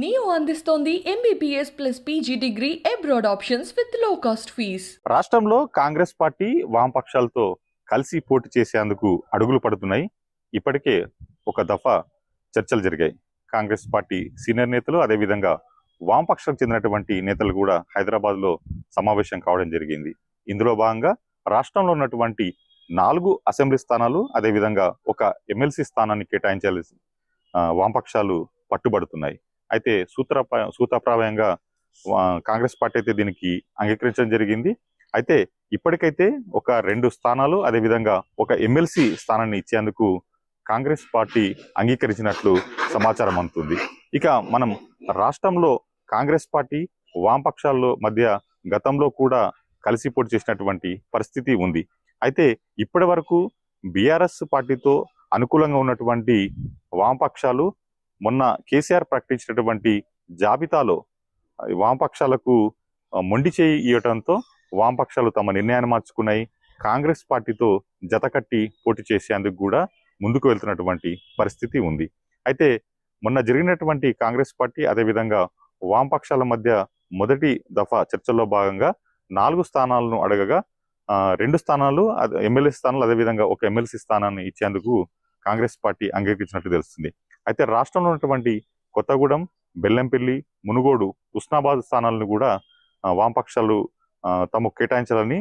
Neo అందిస్తోంది MBBS plus PG degree abroad options with low cost fees. రాష్ట్రంలో Congress party వామపక్షాలతో కలిసి పోటీ చేసేందుకు అడుగులు పడుతున్నాయి. ఇప్పటికే ఒక దఫా చర్చలు జరిగాయి. కాంగ్రెస్ పార్టీ సీనియర్ నేతలు అదేవిధంగా వామపక్షాలకు చెందినటువంటి నేతలు కూడా హైదరాబాద్లో సమావేశం కావడం జరిగింది. ఇందులో భాగంగా రాష్ట్రంలో ఉన్నటువంటి 4 అసెంబ్లీ స్థానాలు అదేవిధంగా ఒక ఎమ్మెల్సీ స్థానాన్ని కేటాయించాల్సి వామపక్షాలు పట్టుబడుతున్నాయి. అయితే సూత్రప్రాయంగా కాంగ్రెస్ పార్టీ అయితే దీనికి అంగీకరించడం జరిగింది. అయితే ఇప్పటికైతే ఒక 2 స్థానాలు అదేవిధంగా ఒక ఎమ్మెల్సీ స్థానాన్ని ఇచ్చేందుకు కాంగ్రెస్ పార్టీ అంగీకరించినట్లు సమాచారం అందుతుంది. ఇక మనం రాష్ట్రంలో కాంగ్రెస్ పార్టీ వామపక్షాల మధ్య గతంలో కూడా కలిసి పోటీ చేసినటువంటి పరిస్థితి ఉంది. అయితే ఇప్పటి వరకు బీఆర్ఎస్ పార్టీతో అనుకూలంగా ఉన్నటువంటి వామపక్షాలు మొన్న కేసీఆర్ ప్రకటించినటువంటి జాబితాలో వామపక్షాలకు మొండి చేయి ఇవ్వడంతో వామపక్షాలు తమ నిర్ణయాన్ని మార్చుకున్నాయి. కాంగ్రెస్ పార్టీతో జతకట్టి పోటీ చేసేందుకు కూడా ముందుకు వెళ్తున్నటువంటి పరిస్థితి ఉంది. అయితే మొన్న జరిగినటువంటి కాంగ్రెస్ పార్టీ అదేవిధంగా వామపక్షాల మధ్య మొదటి దఫా చర్చల్లో భాగంగా 4 స్థానాలను అడగగా 2 స్థానాలు ఎమ్మెల్యే స్థానాలు అదేవిధంగా ఒక ఎమ్మెల్సీ స్థానాన్ని ఇచ్చేందుకు కాంగ్రెస్ పార్టీ అంగీకరించినట్టు తెలుస్తుంది. అయితే రాష్ట్రంలో ఉన్నటువంటి కొత్తగూడెం, బెల్లంపల్లి, మునుగోడు, హుస్నాబాద్ స్థానాలను కూడా వామపక్షాలు తమకు కేటాయించాలని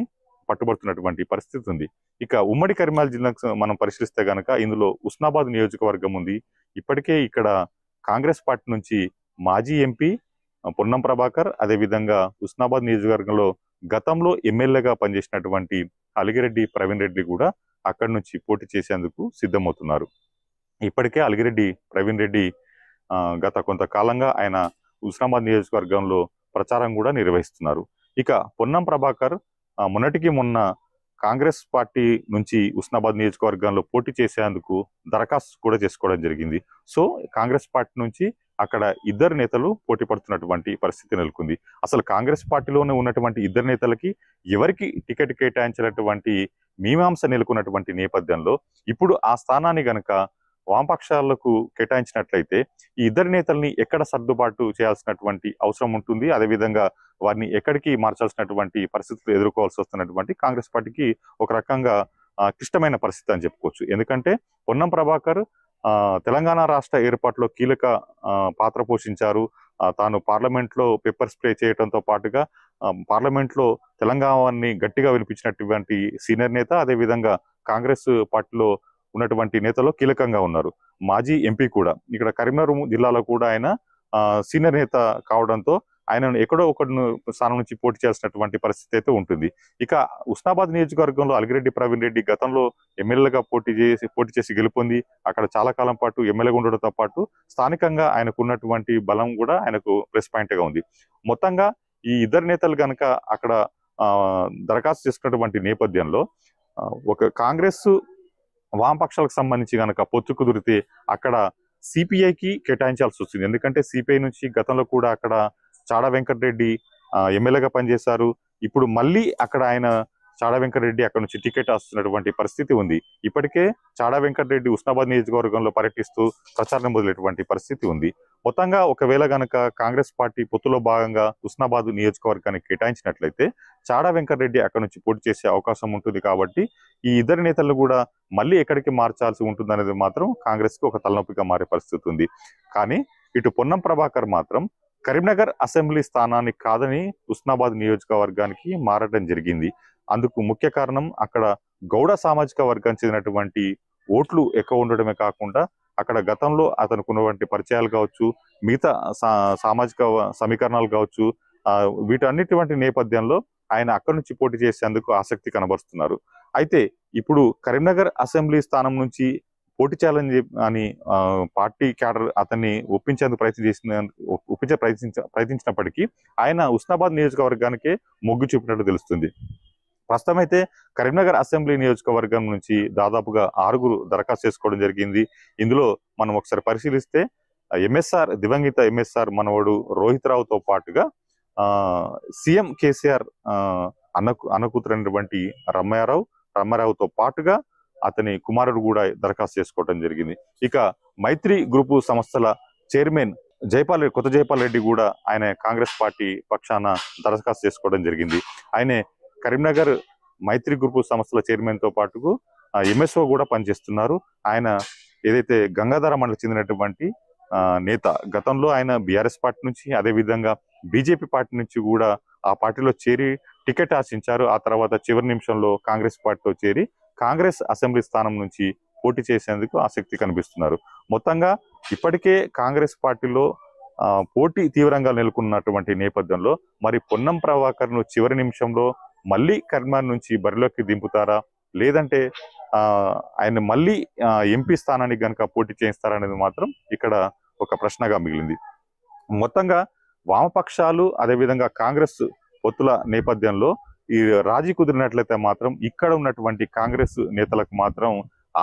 పట్టుబడుతున్నటువంటి పరిస్థితి ఉంది. ఇక ఉమ్మడి కరీంనగర్ జిల్లాకు మనం పరిశీలిస్తే గనక ఇందులో హుస్నాబాద్ నియోజకవర్గం ఉంది. ఇప్పటికే ఇక్కడ కాంగ్రెస్ పార్టీ నుంచి మాజీ ఎంపీ పొన్నం ప్రభాకర్ అదేవిధంగా హుస్నాబాద్ నియోజకవర్గంలో గతంలో ఎమ్మెల్యేగా పనిచేసినటువంటి అలిగిరెడ్డి ప్రవీణ్ రెడ్డి కూడా అక్కడి నుంచి పోటీ చేసేందుకు సిద్ధమవుతున్నారు. ఇప్పటికే అలిగిరెడ్డి ప్రవీణ్ రెడ్డి గత కొంతకాలంగా ఆయన హుస్నాబాద్ నియోజకవర్గంలో ప్రచారం కూడా నిర్వహిస్తున్నారు. ఇక పొన్నం ప్రభాకర్ మొన్నటికి మొన్న కాంగ్రెస్ పార్టీ నుంచి హుస్నాబాద్ నియోజకవర్గంలో పోటీ చేసేందుకు దరఖాస్తు కూడా చేసుకోవడం జరిగింది. సో కాంగ్రెస్ పార్టీ నుంచి అక్కడ 2 నేతలు పోటీ పడుతున్నటువంటి పరిస్థితి నెలకొంది. అసలు కాంగ్రెస్ పార్టీలోనే ఉన్నటువంటి 2 నేతలకి ఎవరికి టికెట్ కేటాయించినటువంటి మీమాంస నెలకొన్నటువంటి నేపథ్యంలో ఇప్పుడు ఆ స్థానాన్ని గనక వామపక్షాలకు కేటాయించినట్లయితే ఈ 2 నేతల్ని ఎక్కడ సర్దుబాటు చేయాల్సినటువంటి అవసరం ఉంటుంది, అదేవిధంగా వారిని ఎక్కడికి మార్చాల్సినటువంటి పరిస్థితులు ఎదుర్కోవాల్సి వస్తున్నటువంటి కాంగ్రెస్ పార్టీకి ఒక రకంగా క్లిష్టమైన పరిస్థితి అని చెప్పుకోవచ్చు. ఎందుకంటే పొన్నం ప్రభాకర్ తెలంగాణ రాష్ట్ర ఏర్పాటులో కీలక పాత్ర పోషించారు. తాను పార్లమెంట్లో పెప్పర్ స్ప్రే చేయడంతో పాటుగా పార్లమెంట్లో తెలంగాణని గట్టిగా వినిపించినటువంటి సీనియర్ నేత, అదేవిధంగా కాంగ్రెస్ పార్టీలో ఉన్నటువంటి నేతలో కీలకంగా ఉన్నారు. మాజీ ఎంపీ కూడా ఇక్కడ కరీంనగర్ జిల్లాలో కూడా ఆయన సీనియర్ నేత కావడంతో ఆయనను ఎక్కడో ఒక స్థానం నుంచి పోటీ చేయాల్సినటువంటి పరిస్థితి అయితే ఉంటుంది. ఇక హుస్నాబాద్ నియోజకవర్గంలో అలిగిరెడ్డి ప్రవీణ్ రెడ్డి గతంలో ఎమ్మెల్యేగా పోటీ చేసి గెలుపొంది అక్కడ చాలా కాలం పాటు ఎమ్మెల్యేగా ఉండడంతో పాటు స్థానికంగా ఆయనకు ఉన్నటువంటి బలం కూడా ఆయనకు ప్లస్ పాయింట్ గా ఉంది. మొత్తంగా ఈ 2 నేతలు కనుక అక్కడ దరఖాస్తు చేసుకున్నటువంటి నేపథ్యంలో ఒక కాంగ్రెస్ వామపక్షాలకు సంబంధించి కనుక పొత్తు కుదిరితే అక్కడ సిపిఐకి కేటాయించాల్సి వస్తుంది. ఎందుకంటే సిపిఐ నుంచి గతంలో కూడా అక్కడ చాడా వెంకటరెడ్డి ఎమ్మెల్యేగా పనిచేశారు. ఇప్పుడు మళ్ళీ అక్కడ ఆయన చాడా వెంకటరెడ్డి అక్కడ నుంచి టికెట్ వస్తున్నటువంటి పరిస్థితి ఉంది. ఇప్పటికే చాడా వెంకటరెడ్డి హుస్నాబాద్ నియోజకవర్గంలో పర్యటిస్తూ ప్రచారం మొదలైనటువంటి పరిస్థితి ఉంది. మొత్తంగా ఒకవేళ గనక కాంగ్రెస్ పార్టీ పొత్తులో భాగంగా హుస్నాబాద్ నియోజకవర్గానికి కేటాయించినట్లయితే చాడా వెంకటరెడ్డి అక్కడ నుంచి పోటీ చేసే అవకాశం ఉంటుంది. కాబట్టి ఈ 2 నేతలను కూడా మళ్ళీ ఎక్కడికి మార్చాల్సి ఉంటుంది అనేది మాత్రం కాంగ్రెస్ కి ఒక తలనొప్పిగా మారే పరిస్థితి ఉంది. కానీ ఇటు పొన్నం ప్రభాకర్ మాత్రం కరీంనగర్ అసెంబ్లీ స్థానాన్ని కాదని హుస్నాబాద్ నియోజకవర్గానికి మారడం జరిగింది. అందుకు ముఖ్య కారణం అక్కడ గౌడ సామాజిక వర్గానికి చెందినటువంటి ఓట్లు ఎక్కువ ఉండడమే కాకుండా అక్కడ గతంలో అతనికి ఉన్నటువంటి పరిచయాలు కావచ్చు, మిగతా సామాజిక సమీకరణాలు కావచ్చు, వీటన్నిటి నేపథ్యంలో ఆయన అక్కడి నుంచి పోటీ చేసేందుకు ఆసక్తి కనబరుస్తున్నారు. అయితే ఇప్పుడు కరీంనగర్ అసెంబ్లీ స్థానం నుంచి పోటీ చేయాలని అని పార్టీ క్యాడర్ అతన్ని ఒప్పించేందుకు ప్రయత్నించినప్పటికీ ఆయన హుస్నాబాద్ నియోజకవర్గానికే మొగ్గు చూపినట్టు తెలుస్తుంది. ప్రస్తుతం అయితే కరీంనగర్ అసెంబ్లీ నియోజకవర్గం నుంచి దాదాపుగా 6 దరఖాస్తు చేసుకోవడం జరిగింది. ఇందులో మనం ఒకసారి పరిశీలిస్తే దివంగిత ఎంఎస్ఆర్ మనవడు రోహిత్ రావుతో పాటుగా సీఎం కేసీఆర్ అన్నకూతురైనటువంటి రమ్మారావుతో పాటుగా అతని కుమారుడు కూడా దరఖాస్తు చేసుకోవడం జరిగింది. ఇక మైత్రి గ్రూపు సంస్థల చైర్మన్ కొత్త జైపాల్ రెడ్డి కూడా ఆయన కాంగ్రెస్ పార్టీ పక్షాన దరఖాస్తు చేసుకోవడం జరిగింది. ఆయనే కరీంనగర్ మైత్రి గ్రూప్ సంస్థల చైర్మన్ తో పాటుకు ఎంఎస్ఓ కూడా పనిచేస్తున్నారు. ఆయన ఏదైతే గంగాధర మండలికి చెందినటువంటి నేత, గతంలో ఆయన బీఆర్ఎస్ పార్టీ నుంచి అదే విధంగా బీజేపీ పార్టీ నుంచి కూడా ఆ పార్టీలో చేరి టికెట్ ఆశించారు. ఆ తర్వాత చివరి నిమిషంలో కాంగ్రెస్ పార్టీలో చేరి కాంగ్రెస్ అసెంబ్లీ స్థానం నుంచి పోటీ చేసేందుకు ఆసక్తి కనిపిస్తున్నారు. మొత్తంగా ఇప్పటికే కాంగ్రెస్ పార్టీలో పోటీ తీవ్రంగా నెలకొన్నటువంటి నేపథ్యంలో మరి పొన్నం ప్రభాకర్ ను చివరి నిమిషంలో మళ్ళీ కరీంనగర్ నుంచి బరిలోకి దింపుతారా, లేదంటే ఆయన మళ్ళీ ఎంపీ స్థానానికి గనక పోటీ చేయిస్తారనేది మాత్రం ఇక్కడ ఒక ప్రశ్నగా మిగిలింది. మొత్తంగా వామపక్షాలు అదేవిధంగా కాంగ్రెస్ పొత్తుల నేపథ్యంలో ఈ రాజీ కుదిరినట్లయితే మాత్రం ఇక్కడ ఉన్నటువంటి కాంగ్రెస్ నేతలకు మాత్రం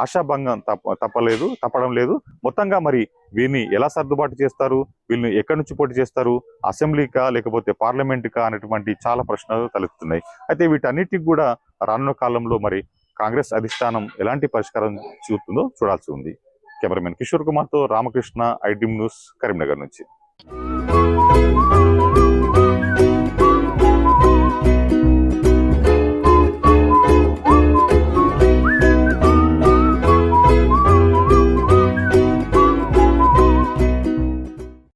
ఆశాభంగం తప్పడం లేదు. మొత్తంగా మరి వీరిని ఎలా సర్దుబాటు చేస్తారు, వీళ్ళని ఎక్కడి నుంచి పోటీ చేస్తారు, అసెంబ్లీకా లేకపోతే పార్లమెంట్కా అనేటువంటి చాలా ప్రశ్నలు తలెత్తుతున్నాయి. అయితే వీటన్నిటికి కూడా రానున్న కాలంలో మరి కాంగ్రెస్ అధిష్టానం ఎలాంటి పరిష్కారం చూపుతుందో చూడాల్సి ఉంది. కెమెరామెన్ కిషోర్ కుమార్తో రామకృష్ణ, ఐడ్రీమ్ న్యూస్, కరీంనగర్ నుంచి.